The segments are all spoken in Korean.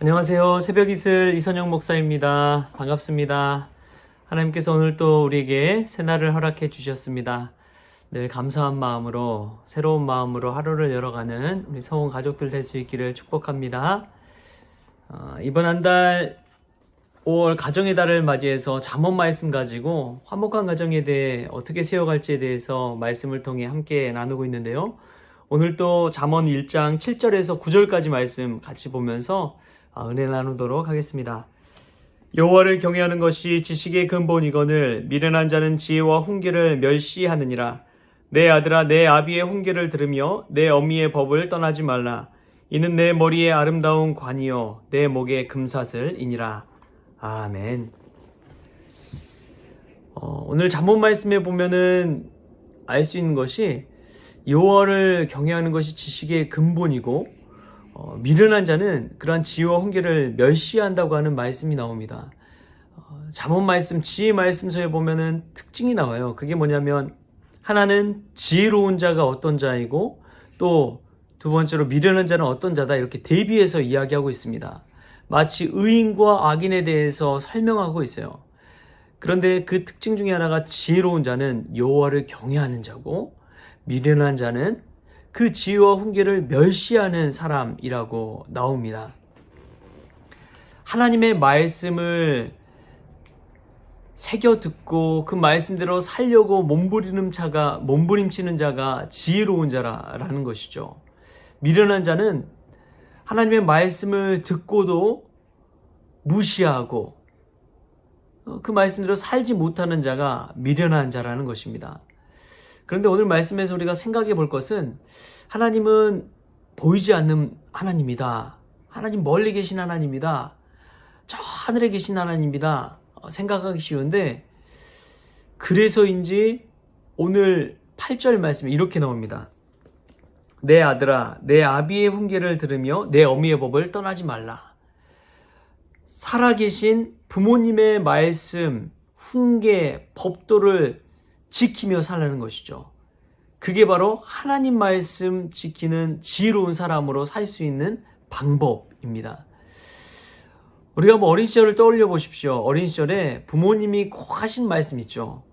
안녕하세요. 새벽이슬 이선영 목사입니다. 반갑습니다. 하나님께서 오늘 또 우리에게 새날을 허락해 주셨습니다. 늘 감사한 마음으로 새로운 마음으로 하루를 열어가는 우리 서원 가족들 될 수 있기를 축복합니다. 이번 한 달 5월 가정의 달을 맞이해서 잠언 말씀 가지고 화목한 가정에 대해 어떻게 세워갈지에 대해서 말씀을 통해 함께 나누고 있는데요. 오늘 또 잠언 1장 7절에서 9절까지 말씀 같이 보면서 은혜 나누도록 하겠습니다. 여호와를 경외하는 것이 지식의 근본이거늘 미련한 자는 지혜와 훈계를 멸시하느니라. 내 아들아, 내 아비의 훈계를 들으며 내 어미의 법을 떠나지 말라. 이는 내 머리에 아름다운 관이요 내 목에 금사슬이니라. 아멘. 오늘 잠언 말씀에 보면은 알 수 있는 것이 여호와를 경외하는 것이 지식의 근본이고 미련한 자는 그러한 지혜와 훈계를 멸시한다고 하는 말씀이 나옵니다. 잠언 말씀, 지혜 말씀서에 보면은 특징이 나와요. 그게 뭐냐면 하나는 지혜로운 자가 어떤 자이고 또 두 번째로 미련한 자는 어떤 자다, 이렇게 대비해서 이야기하고 있습니다. 마치 의인과 악인에 대해서 설명하고 있어요. 그런데 그 특징 중에 하나가 지혜로운 자는 여호와를 경외하는 자고 미련한 자는 그 지혜와 훈계를 멸시하는 사람이라고 나옵니다. 하나님의 말씀을 새겨 듣고 그 말씀대로 살려고 몸부림치는 자가 지혜로운 자라는 것이죠. 미련한 자는 하나님의 말씀을 듣고도 무시하고 그 말씀대로 살지 못하는 자가 미련한 자라는 것입니다. 그런데 오늘 말씀에서 우리가 생각해 볼 것은 하나님은 보이지 않는 하나님이다. 하나님 멀리 계신 하나님이다. 저 하늘에 계신 하나님이다. 생각하기 쉬운데 그래서인지 오늘 8절 말씀에 이렇게 나옵니다. 내 아들아, 내 아비의 훈계를 들으며 내 어미의 법을 떠나지 말라. 살아계신 부모님의 말씀, 훈계, 법도를 지키며 살라는 것이죠. 그게 바로 하나님 말씀 지키는 지혜로운 사람으로 살 수 있는 방법입니다. 우리가 어린 시절을 떠올려 보십시오. 어린 시절에 부모님이 꼭 하신 말씀 있죠.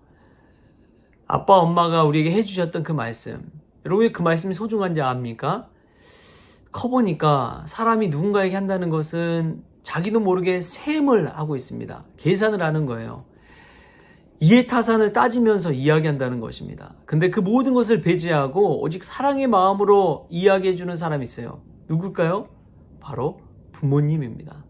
아빠, 엄마가 우리에게 해주셨던 그 말씀. 여러분 왜 그 말씀이 소중한지 압니까? 커보니까 사람이 누군가에게 한다는 것은 자기도 모르게 셈을 하고 있습니다. 계산을 하는 거예요. 이해타산을 따지면서 이야기한다는 것입니다. 근데 그 모든 것을 배제하고 오직 사랑의 마음으로 이야기해주는 사람이 있어요. 누굴까요? 바로 부모님입니다.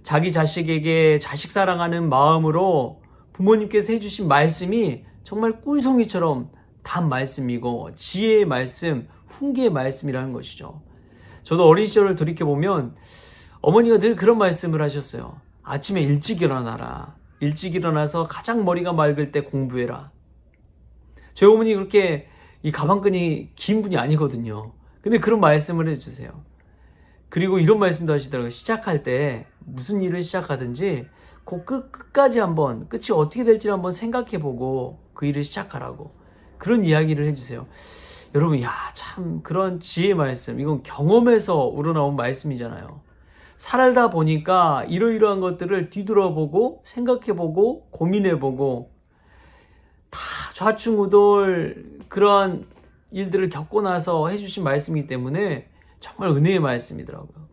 자기 자식에게 자식 사랑하는 마음으로 부모님께서 해주신 말씀이 정말 꿀송이처럼 단 말씀이고 지혜의 말씀, 훈계의 말씀이라는 것이죠. 저도 어린 시절을 돌이켜보면 어머니가 늘 그런 말씀을 하셨어요. 아침에 일찍 일어나라. 일찍 일어나서 가장 머리가 맑을 때 공부해라. 저희 어머니 그렇게 이 가방끈이 긴 분이 아니거든요. 근데 그런 말씀을 해주세요. 그리고 이런 말씀도 하시더라고요. 시작할 때 무슨 일을 시작하든지 그 끝까지 한번, 끝이 어떻게 될지 한번 생각해보고 그 일을 시작하라고. 그런 이야기를 해주세요. 여러분, 참 그런 지혜의 말씀, 이건 경험에서 우러나온 말씀이잖아요. 살다 보니까 이러이러한 것들을 뒤돌아보고 생각해보고 고민해보고 다 좌충우돌 그러한 일들을 겪고 나서 해주신 말씀이기 때문에 정말 은혜의 말씀이더라고요.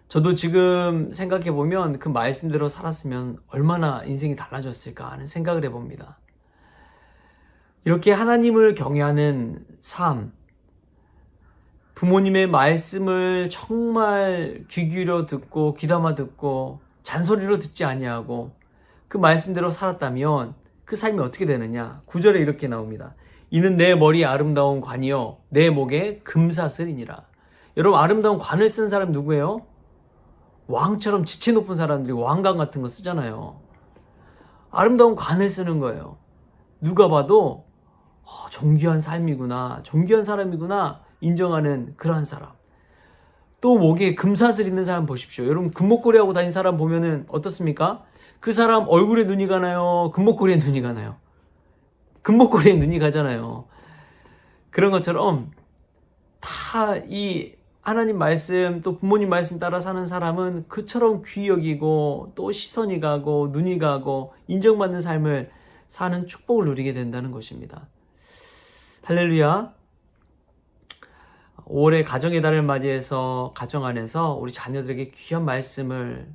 저도 지금 생각해보면 그 말씀대로 살았으면 얼마나 인생이 달라졌을까 하는 생각을 해봅니다. 이렇게 하나님을 경외하는 삶, 부모님의 말씀을 정말 귀 기울여 듣고 귀담아 듣고 잔소리로 듣지 아니하고 그 말씀대로 살았다면 그 삶이 어떻게 되느냐? 9절에 이렇게 나옵니다. 이는 내 머리에 아름다운 관이요 내 목에 금사슬이니라. 여러분, 아름다운 관을 쓴 사람 누구예요? 왕처럼 지체 높은 사람들이 왕관 같은 거 쓰잖아요. 아름다운 관을 쓰는 거예요. 누가 봐도 존귀한 삶이구나, 존귀한 사람이구나 인정하는 그러한 사람. 또 목에 금사슬 있는 사람 보십시오. 여러분, 금목걸이 하고 다니는 사람 보면은 어떻습니까? 그 사람 얼굴에 눈이 가나요? 금목걸이에 눈이 가나요? 금목걸이에 눈이 가잖아요. 그런 것처럼 다 이 하나님 말씀 또 부모님 말씀 따라 사는 사람은 그처럼 귀 여기고 또 시선이 가고 눈이 가고 인정받는 삶을 사는 축복을 누리게 된다는 것입니다. 할렐루야. 5월의 가정의 달을 맞이해서 가정 안에서 우리 자녀들에게 귀한 말씀을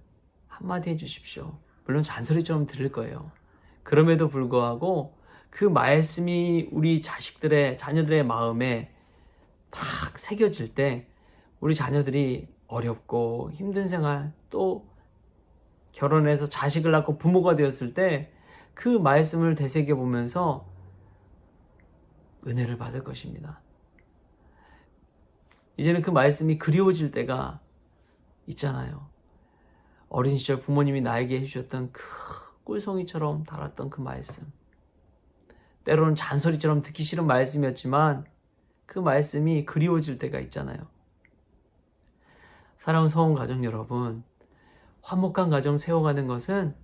한마디 해주십시오. 물론 잔소리처럼 들을 거예요. 그럼에도 불구하고 그 말씀이 우리 자녀들의 마음에 탁 새겨질 때 우리 자녀들이 어렵고 힘든 생활 또 결혼해서 자식을 낳고 부모가 되었을 때 그 말씀을 되새겨 보면서 은혜를 받을 것입니다. 이제는 그 말씀이 그리워질 때가 있잖아요. 어린 시절 부모님이 나에게 해주셨던 그 꿀송이처럼 달았던 그 말씀. 때로는 잔소리처럼 듣기 싫은 말씀이었지만 그 말씀이 그리워질 때가 있잖아요. 사랑하는 성원 가족 여러분, 화목한 가정 세워가는 것은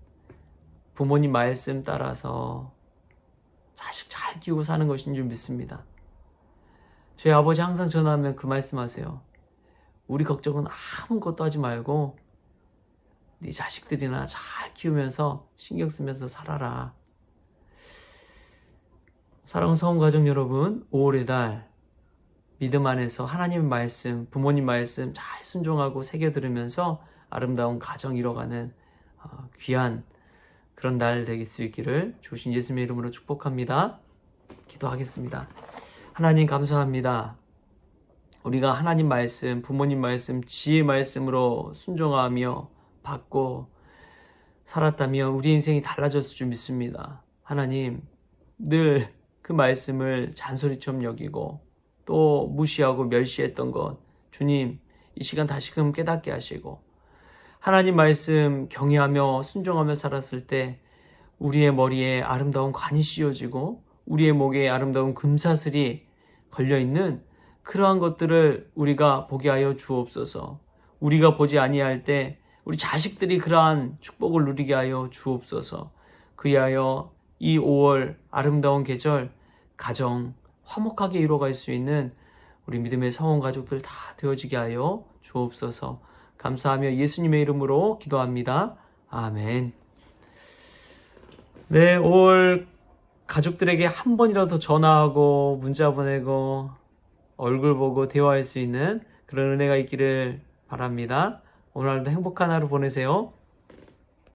부모님 말씀 따라서 자식 잘 키우고 사는 것인 줄 믿습니다. 저희 아버지 항상 전화하면 그 말씀하세요. 우리 걱정은 아무것도 하지 말고 네 자식들이나 잘 키우면서 신경 쓰면서 살아라. 사랑하는 성원 가족 여러분, 5월의 달 믿음 안에서 하나님 말씀, 부모님 말씀 잘 순종하고 새겨 들으면서 아름다운 가정 이뤄가는 귀한 그런 날 되길 수 있기를 주신 예수님의 이름으로 축복합니다. 기도하겠습니다. 하나님 감사합니다. 우리가 하나님 말씀, 부모님 말씀, 지혜 말씀으로 순종하며 받고 살았다면 우리 인생이 달라졌을 줄 믿습니다. 하나님, 늘 그 말씀을 잔소리처럼 여기고 또 무시하고 멸시했던 것, 주님, 이 시간 다시금 깨닫게 하시고 하나님 말씀 경외하며 순종하며 살았을 때 우리의 머리에 아름다운 관이 씌워지고 우리의 목에 아름다운 금사슬이 걸려있는 그러한 것들을 우리가 보게 하여 주옵소서. 우리가 보지 아니할 때 우리 자식들이 그러한 축복을 누리게 하여 주옵소서. 그리하여 이 5월 아름다운 계절 가정 화목하게 이루어갈 수 있는 우리 믿음의 성원 가족들 다 되어지게 하여 주옵소서. 감사하며 예수님의 이름으로 기도합니다. 아멘. 네, 5월 가족들에게 한 번이라도 전화하고 문자 보내고 얼굴 보고 대화할 수 있는 그런 은혜가 있기를 바랍니다. 오늘도 행복한 하루 보내세요.